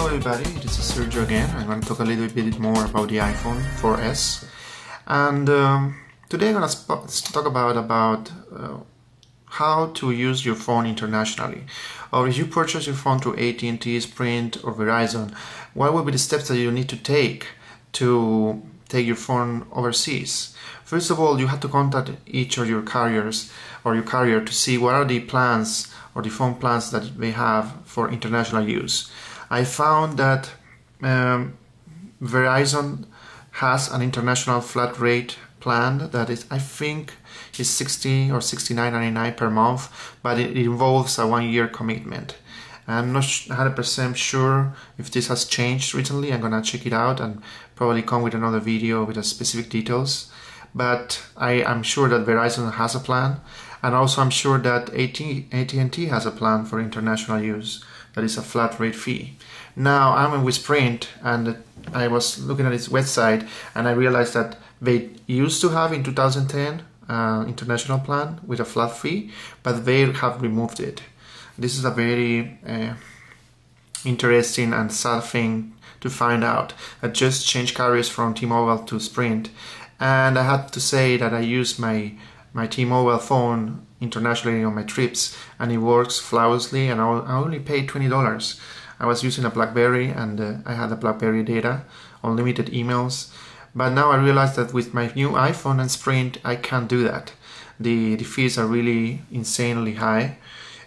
Hello everybody, this is Sergio again. I'm going to talk a little bit more about the iPhone 4S, and today I'm going to talk about how to use your phone internationally. Or if you purchase your phone through At&t, Sprint or Verizon, what will be the steps that you need to take your phone overseas? First of all, you have to contact each of your carriers or your carrier to see what are the plans or the phone plans that they have for international use. I found that Verizon has an international flat rate plan that is, I think, is $60 or $69.99 per month, but it involves a 1-year commitment. I'm not 100% sure if this has changed recently. I'm gonna check it out and probably come with another video with the specific details. But I'm sure that Verizon has a plan, and also I'm sure that At&t has a plan for international use that is a flat rate fee. Now I'm with Sprint, and I was looking at its website and I realized that they used to have in 2010 international plan with a flat fee, but they have removed it. This is a very interesting and sad thing to find out. I just changed carriers from T-Mobile to Sprint, and I had to say that I use my T-Mobile phone internationally on my trips, and it works flawlessly, and I only paid $20. I was using a BlackBerry, and I had a BlackBerry data, unlimited emails. But now I realized that with my new iPhone and Sprint, I can't do that. The fees are really insanely high,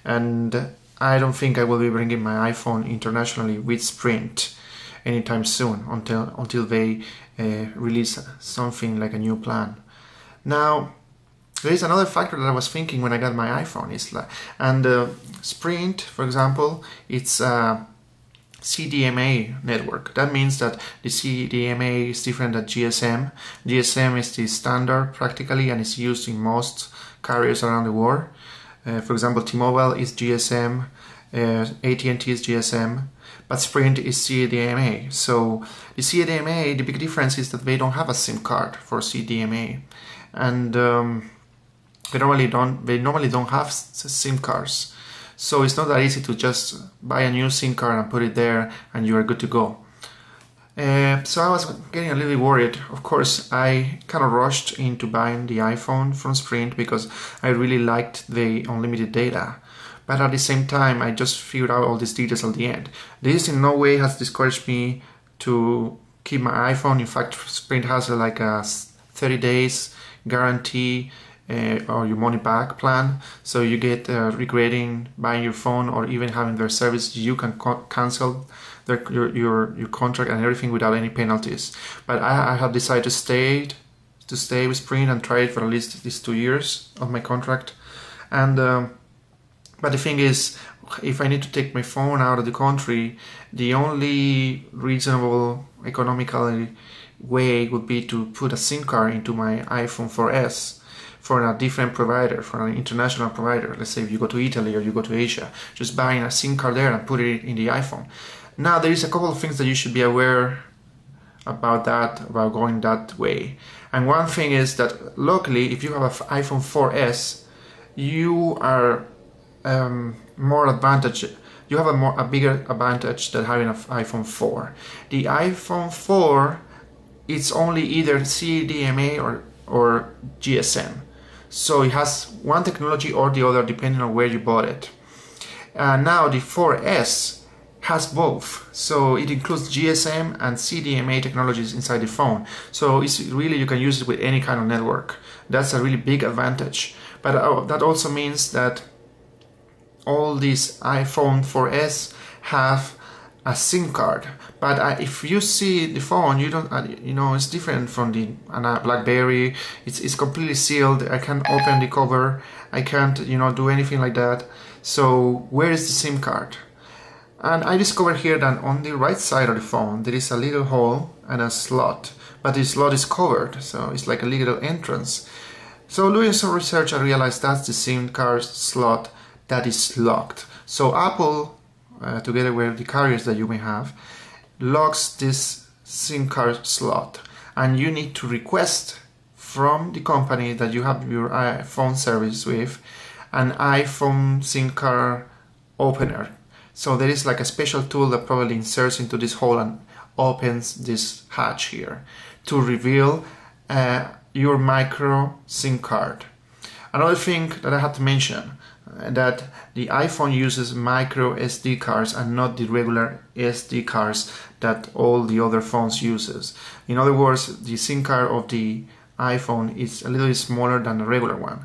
and I don't think I will be bringing my iPhone internationally with Sprint anytime soon until they release something like a new plan. Now, there is another factor that I was thinking when I got my iPhone Sprint, for example, it's a CDMA network. That means that the CDMA is different than GSM. GSM is the standard practically, and is used in most carriers around the world. For example, T-Mobile is GSM, At&t is GSM, but Sprint is CDMA. So the CDMA, the big difference is that they don't have a SIM card for CDMA, and they normally don't have SIM cards. So it's not that easy to just buy a new SIM card and put it there and you are good to go. So I was getting a little worried. Of course, I kind of rushed into buying the iPhone from Sprint because I really liked the unlimited data. But at the same time, I just figured out all these details at the end. This in no way has discouraged me to keep my iPhone. In fact, Sprint has like a 30 days guarantee or your money back plan, so you get regretting buying your phone or even having their service, you can cancel your contract and everything without any penalties. But I have decided to stay with Sprint and try it for at least these 2 years of my contract. And but the thing is, if I need to take my phone out of the country, the only reasonable economical way would be to put a SIM card into my iPhone 4S for a different provider, for an international provider. Let's say if you go to Italy or you go to Asia, just buying a SIM card there and put it in the iPhone. Now there is a couple of things that you should be aware about going that way. And one thing is that locally, if you have an iPhone 4S, you are more advantage. You have a bigger advantage than having an iPhone 4. The iPhone 4, it's only either CDMA or GSM. So it has one technology or the other depending on where you bought it. Now the 4S has both. So it includes GSM and CDMA technologies inside the phone. So it's really, you can use it with any kind of network. That's a really big advantage. But that also means that all these iPhone 4S have a SIM card, but if you see the phone, you don't, it's different from the BlackBerry. It's completely sealed. I can't open the cover. I can't, do anything like that. So where is the SIM card? And I discovered here that on the right side of the phone there is a little hole and a slot, but the slot is covered, so it's like a little entrance. So doing some research, I realized that's the SIM card slot that is locked. So Apple, together with the carriers that you may have, locks this SIM card slot, and you need to request from the company that you have your iPhone service with an iPhone SIM card opener So there is like a special tool that probably inserts into this hole and opens this hatch here to reveal your micro SIM card. Another thing that I had to mention, that the iPhone uses micro SD cards and not the regular SD cards that all the other phones uses. In other words, the SIM card of the iPhone is a little bit smaller than the regular one.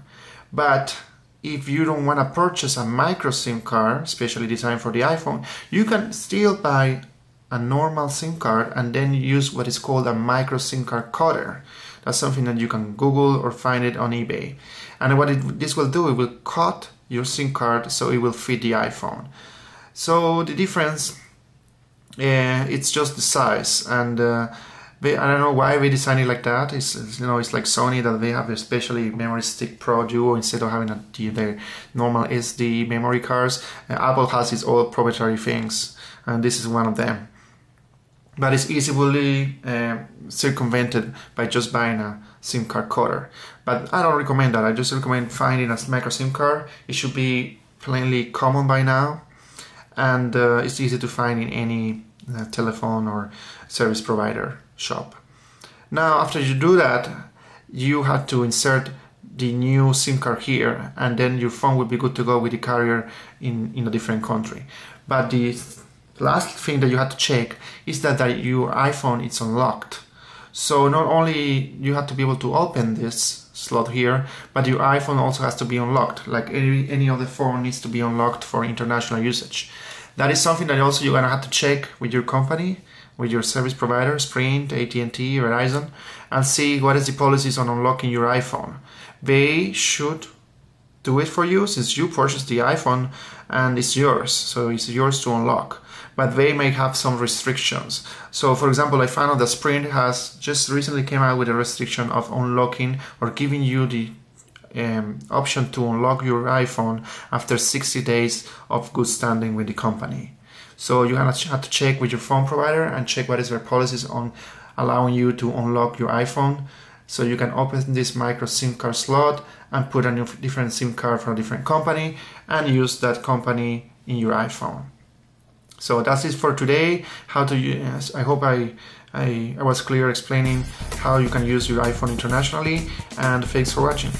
But if you don't want to purchase a micro SIM card, specially designed for the iPhone, you can still buy a normal SIM card and then use what is called a micro SIM card cutter. That's something that you can Google or find it on eBay. And what this will do, it will cut your SIM card so it will fit the iPhone. So the difference, it's just the size, and I don't know why they designed it like that. It's like Sony, that they have especially memory stick Pro Duo instead of having their normal SD memory cards. Apple has its own proprietary things, and this is one of them. But it's easily circumvented by just buying a SIM card cutter. But I don't recommend that. I just recommend finding a micro SIM card. It should be plainly common by now, and it's easy to find in any telephone or service provider shop. Now, after you do that, you have to insert the new SIM card here, and then your phone will be good to go with the carrier in a different country. But the last thing that you have to check is that your iPhone is unlocked. So not only you have to be able to open this slot here, but your iPhone also has to be unlocked. Like any other phone needs to be unlocked for international usage. That is something that also you're gonna have to check with your company, with your service provider, Sprint, AT&T, Verizon, and see what is the policies on unlocking your iPhone. They should do it for you, since you purchased the iPhone and it's yours, so it's yours to unlock. But they may have some restrictions. So for example, I found out that Sprint has just recently came out with a restriction of unlocking or giving you the option to unlock your iPhone after 60 days of good standing with the company. So you have to check with your phone provider and check what is their policies on allowing you to unlock your iPhone, so you can open this micro SIM card slot and put a different SIM card from a different company and use that company in your iPhone. So that's it for today. How to use, I hope I was clear explaining how you can use your iPhone internationally, and thanks for watching.